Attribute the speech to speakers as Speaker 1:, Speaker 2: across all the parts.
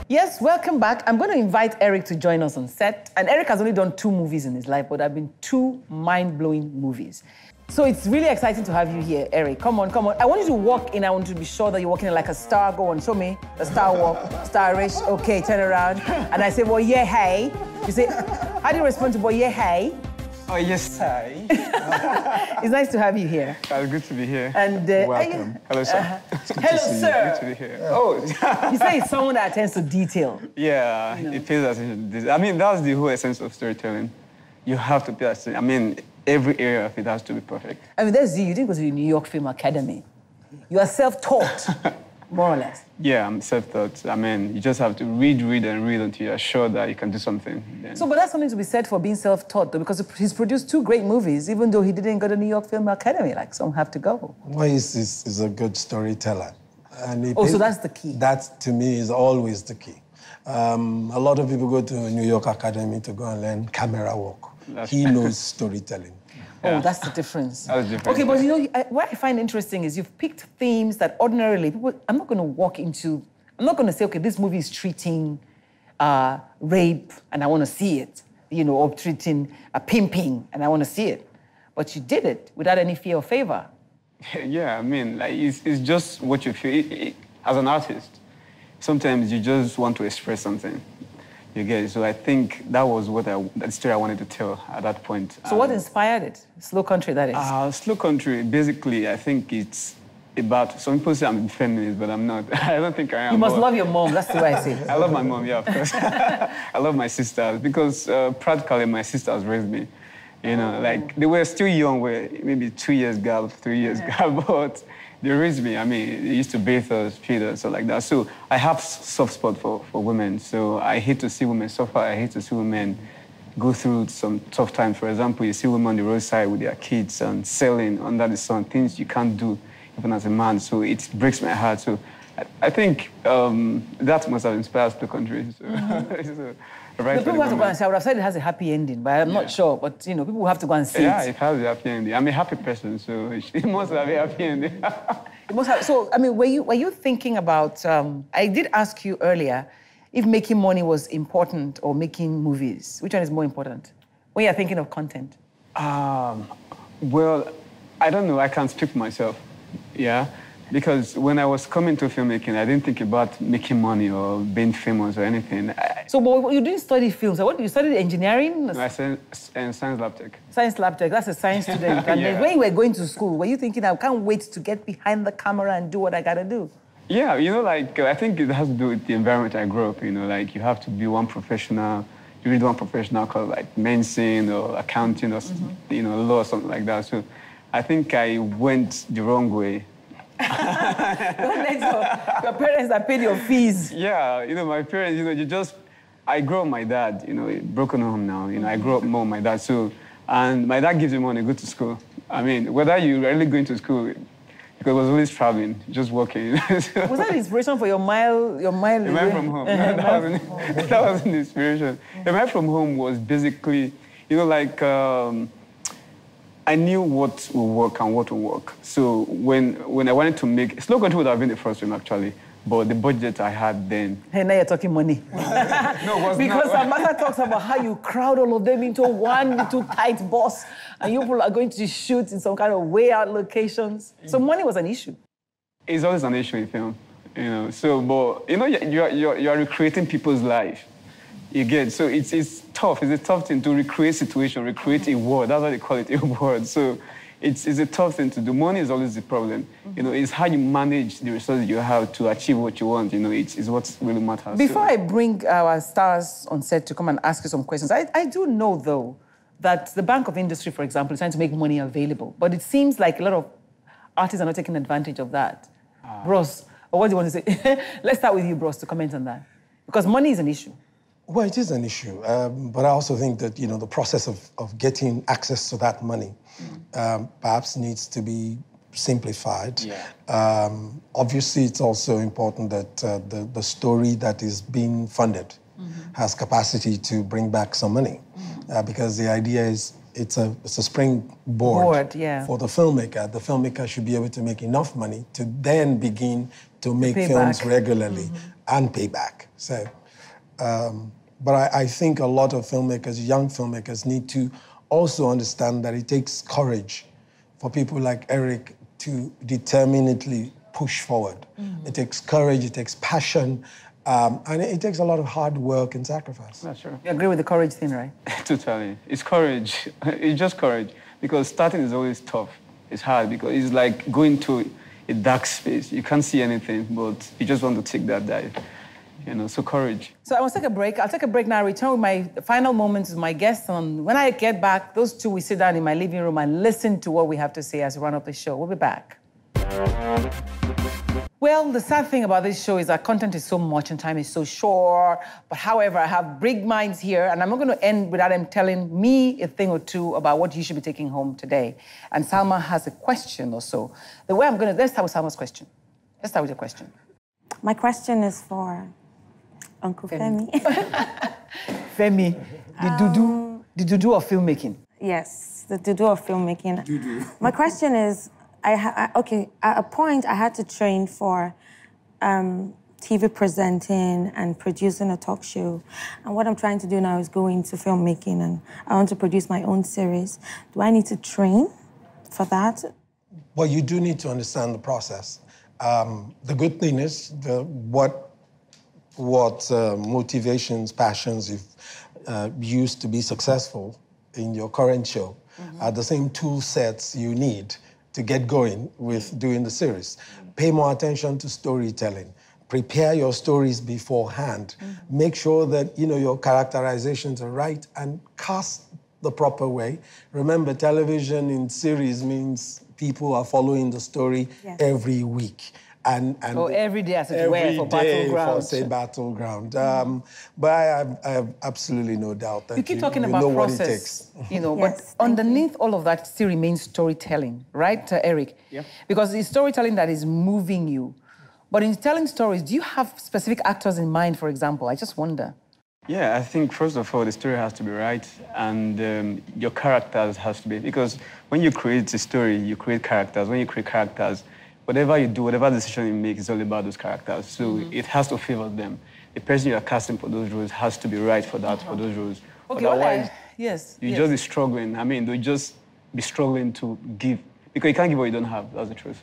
Speaker 1: Yes, welcome back. I'm going to invite Eric to join us on set. And Eric has only done 2 movies in his life, but there have been 2 mind-blowing movies. So it's really exciting to have you here, Eric. Come on, come on. I want you to walk in. I want you to be sure that you're walking in like a star. Go on, show me the star walk, starish. Okay, turn around. And I say, well, yeah, hey. You say, how do you respond to, well, yeah, hey?
Speaker 2: Oh, yes, hi.
Speaker 1: It's nice to have you here.
Speaker 2: It's good to be here.
Speaker 1: And
Speaker 2: welcome. Hello, sir.
Speaker 1: Hello, sir.
Speaker 2: Good to be here. Oh.
Speaker 1: You say it's someone that attends to detail.
Speaker 2: Yeah, it pays attention to this. I mean, that's the whole essence of storytelling. You have to pay attention. I mean, every area of it has to be perfect.
Speaker 1: I mean, that's you. You didn't go to the New York Film Academy. You are self-taught, more or less.
Speaker 2: Yeah, I'm self-taught. I mean, you just have to read until you're sure that you can do something. Then...
Speaker 1: So, but that's something to be said for being self-taught, though, because he's produced 2 great movies, even though he didn't go to the New York Film Academy, like some have to go.
Speaker 3: Well, he's a good storyteller. And
Speaker 1: so that's the key.
Speaker 3: That, to me, is always the key. A lot of people go to New York Academy to go and learn camera work. He knows storytelling.
Speaker 1: Oh, that's the difference.
Speaker 2: That's different.
Speaker 1: Okay, but you know, what I find interesting is you've picked themes that ordinarily people, I'm not going to say, okay, this movie is treating rape and I want to see it, you know, or treating pimping and I want to see it. But you did it without any fear or favor.
Speaker 2: Yeah, I mean, like, it's just what you feel. As an artist, sometimes you just want to express something. You get it? So I think that was the story I wanted to tell at that point.
Speaker 1: So what inspired it? Slow Country, that is?
Speaker 2: Slow Country, basically, I think it's about... Some people say I'm a feminist, but I'm not. I don't think I am.
Speaker 1: You must love your mom, that's the way I say it.
Speaker 2: I love my mom, yeah, of course. I love my sisters, because practically my sisters raised me. You know, like, they were still young, maybe 2 years gap, 3 years gap, but... They raised me. I mean, they used to bathe us, feed us, so like that. So I have soft spot for women. So I hate to see women suffer. I hate to see women go through some tough times. For example, you see women on the roadside with their kids and selling under the sun, things you can't do even as a man. So it breaks my heart. So I think that must have inspired the country. So, so
Speaker 1: the people have to go and see. I would have said it has a happy ending, but I'm not sure. But, you know, people have to go and see
Speaker 2: it. It has a happy ending. I'm a happy person, so it must have a happy ending.
Speaker 1: It must have. So, I mean, were you thinking about... I did ask you earlier if making money was important or making movies. Which one is more important when you're thinking of content?
Speaker 2: Well, I don't know. I can't speak for myself, yeah? Because when I was coming to filmmaking, I didn't think about making money or being famous or anything.
Speaker 1: So, but you didn't study film. So what, you studied engineering?
Speaker 2: No, I studied science lab tech.
Speaker 1: Science lab tech, that's a science student. And then when you were going to school, were you thinking, I can't wait to get behind the camera and do what I gotta do?
Speaker 2: Yeah, you know, like, I think it has to do with the environment I grew up, you know, like, you have to be one professional, you read one professional called, like, medicine or accounting or, you know, law or something like that. So I think I went the wrong way.
Speaker 1: Don't let your parents that paid your fees.
Speaker 2: Yeah, you know, my parents, you know, I grew up with my dad, you know, broken home now, you know, I grew up more with my dad, so, and my dad gives you money, go to school. I mean, whether you're really going to school, because I was always traveling, just working. So, was
Speaker 1: that the inspiration for your mile
Speaker 2: from home? That wasn't the inspiration. The mile from home was basically, you know, like, I knew what would work and what would work. So when I wanted to make... Slow Country would have been the first film, actually, but the budget I had then...
Speaker 1: Hey, now you're talking money.
Speaker 2: No, it was
Speaker 1: because
Speaker 2: not.
Speaker 1: Amaka talks about how you crowd all of them into one little tight bus, and you people are going to shoot in some kind of way out locations. So money was an issue.
Speaker 2: It's always an issue in film, you know. So, but, you know, you're recreating people's life. You get, so it's tough. It's a tough thing to recreate situation, recreate a world. That's why they call it a world. So it's a tough thing to do. Money is always the problem. You know, it's how you manage the resources you have to achieve what you want. You know, it's what really matters.
Speaker 1: Before I bring our stars on set to come and ask you some questions, I do know, though, that the Bank of Industry, for example, is trying to make money available. But it seems like a lot of artists are not taking advantage of that. Bros, or what do you want to say? Let's start with you, Bros, to comment on that. Because money is an issue.
Speaker 3: Well, it is an issue, but I also think that, you know, the process of getting access to that money perhaps needs to be simplified. Yeah. Obviously, it's also important that the story that is being funded has capacity to bring back some money, because the idea is it's a springboard for the filmmaker. The filmmaker should be able to make enough money to then begin to make
Speaker 1: pay
Speaker 3: films
Speaker 1: back.
Speaker 3: regularly and pay back. So, but I think a lot of filmmakers, young filmmakers, need to also understand that it takes courage for people like Eric to determinedly push forward. It takes courage, it takes passion, and it takes a lot of hard work and sacrifice.
Speaker 2: That's true.
Speaker 1: You agree with the courage thing, right?
Speaker 2: Totally. It's courage. It's just courage. Because starting is always tough. It's hard because it's like going to a dark space. You can't see anything, but you just want to take that dive. You know, so courage.
Speaker 1: So I must take a break. I'll take a break now, return with my final moments with my guests. And when I get back, those two, we sit down in my living room and listen to what we have to say as we run up the show. We'll be back. Well, the sad thing about this show is that content is so much and time is so short. But however, I have big minds here, and I'm not going to end without them telling me a thing or two about what you should be taking home today. And Salma has a question or so. The way let's start with Salma's question. Let's start with your question.
Speaker 4: My question is for Uncle Femi.
Speaker 1: Femi, the Dudu of filmmaking.
Speaker 4: Yes, the Dudu of filmmaking. Dudu. My question is, okay, at a point I had to train for TV presenting and producing a talk show. And what I'm trying to do now is go into filmmaking, and I want to produce my own series. Do I need to train for that?
Speaker 3: Well, you do need to understand the process. The good thing is what motivations, passions you've used to be successful in your current show are the same tool sets you need to get going with doing the series. Pay more attention to storytelling. Prepare your stories beforehand. Make sure that your characterizations are right and cast the proper way. Remember, television in series means people are following the story every week. And
Speaker 1: every day as it were for Battleground.
Speaker 3: For, say, Battleground. But I have absolutely no doubt that
Speaker 1: you keep talking about
Speaker 3: know
Speaker 1: process,
Speaker 3: what it takes.
Speaker 1: But underneath all of that still remains storytelling, right, Eric?
Speaker 2: Yeah.
Speaker 1: Because it's storytelling that is moving you. But in telling stories, do you have specific actors in mind, for example? I just wonder.
Speaker 2: Yeah, I think first of all, the story has to be right, and your characters has to be, because when you create a story, you create characters. When you create characters, whatever you do, whatever decision you make, is all about those characters. So it has to favor them. The person you are casting for those roles has to be right for those roles.
Speaker 1: Okay,
Speaker 2: otherwise,
Speaker 1: you
Speaker 2: just be struggling. I mean, they'll just be struggling to give, because you can't give what you don't have. That's the truth.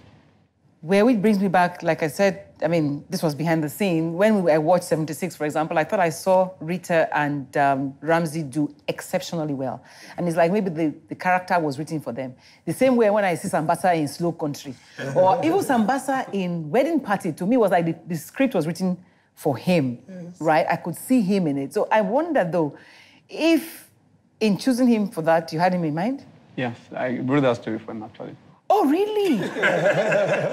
Speaker 1: Which brings me back, like I said, I mean, this was behind the scene. When I watched 76, for example, I thought I saw Rita and Ramsey do exceptionally well. And it's like maybe the character was written for them. The same way when I see Sambasa in Slow Country, or even Sambasa in Wedding Party, to me was like the script was written for him, right? I could see him in it. So I wonder, though, if in choosing him for that, you had him in mind?
Speaker 2: Yes, I wrote that story for him, actually.
Speaker 1: Oh, really?